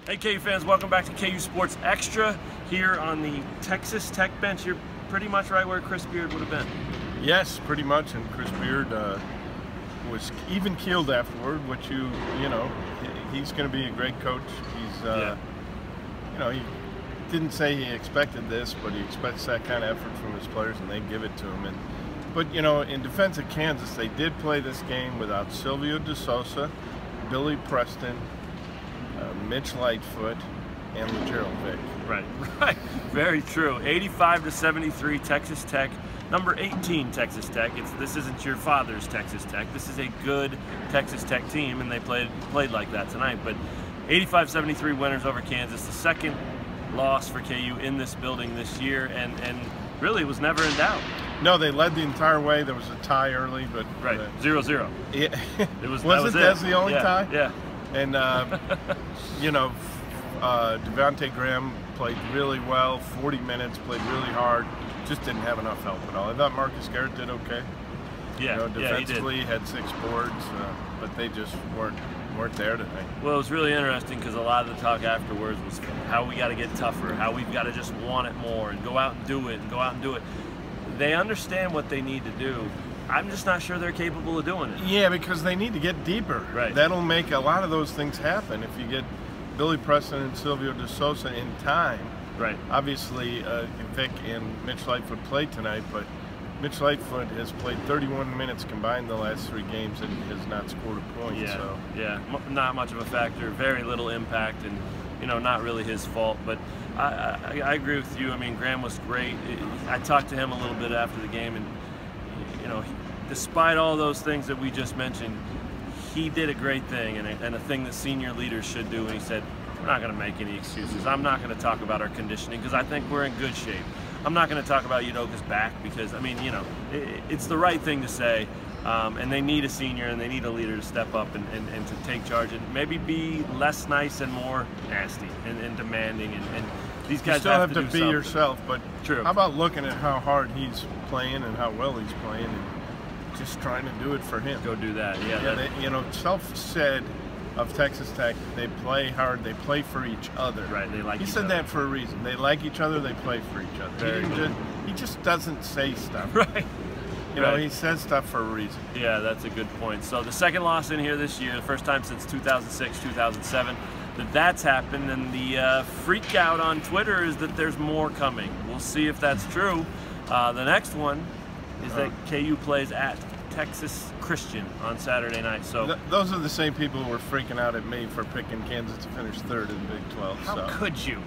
Hey KU fans, welcome back to KU Sports Extra here on the Texas Tech bench. You're pretty much right where Chris Beard would have been. Yes, pretty much, and Chris Beard was even keeled afterward, which you know, he's going to be a great coach. He's, you know, he didn't say he expected this, but he expects that kind of effort from his players, and they give it to him. But you know, in defense of Kansas, they did play this game without Silvio De Sousa, Billy Preston, Mitch Lightfoot, and LeGerald Vick. Right. Very true. 85-73 Texas Tech. Number 18 Texas Tech. This isn't your father's Texas Tech. This is a good Texas Tech team, and they played like that tonight. But 85-73 winners over Kansas. The second loss for KU in this building this year, and really it was never in doubt. No, they led the entire way. There was a tie early, but 0-0. Yeah, it was. Was that the only tie? Yeah. And you know, Devontae Graham played really well. 40 minutes, played really hard. Just didn't have enough help at all. I thought Marcus Garrett did okay. Yeah, you know, defensively he did. Had 6 boards, but they just weren't there tonight. Well, it was really interesting because a lot of the talk afterwards was how we got to get tougher, how we've got to just want it more and go out and do it, They understand what they need to do. I'm just not sure they're capable of doing it. Yeah, because they need to get deeper. Right. That'll make a lot of those things happen if you get Billy Preston and Silvio De Sousa in time. Right. Obviously, Vic and Mitch Lightfoot played tonight, but Mitch Lightfoot has played 31 minutes combined the last 3 games and has not scored a point. Yeah, not much of a factor, very little impact, and you know, not really his fault. But I agree with you. I mean, Graham was great. I talked to him a little bit after the game, and you know, despite all those things that we just mentioned, he did a great thing and a thing that senior leaders should do. And he said, we're not going to make any excuses. I'm not going to talk about our conditioning because I think we're in good shape. I'm not going to talk about Udoka's back because, I mean, you know, it's the right thing to say. And they need a senior and they need a leader to step up and to take charge and maybe be less nice and more nasty and demanding. And these guys you still have to be something. Yourself, but True. How about looking at how hard he's playing and how well he's playing and just trying to do it for him? Go do that. Yeah. You know, Self said of Texas Tech, they play hard, they play for each other. Right, they like each other. He said that for a reason. They like each other, they play for each other. He just doesn't say stuff. Right. You know, he says stuff for a reason. Yeah, that's a good point. So the second loss in here this year, the first time since 2006, 2007, that's happened, and the freak out on Twitter is that there's more coming. We'll see if that's true. The next one is that KU plays at Texas Christian on Saturday night. So those are the same people who were freaking out at me for picking Kansas to finish 3rd in the Big 12. How could you?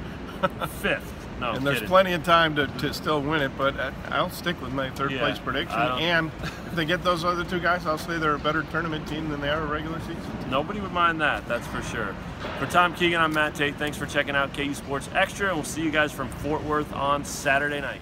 5th. No, and there's plenty of time to still win it, but I'll stick with my 3rd place prediction. And if they get those other 2 guys, I'll say they're a better tournament team than they are a regular season. Nobody would mind that, that's for sure. For Tom Keegan, I'm Matt Tate. Thanks for checking out KU Sports Extra, and we'll see you guys from Fort Worth on Saturday night.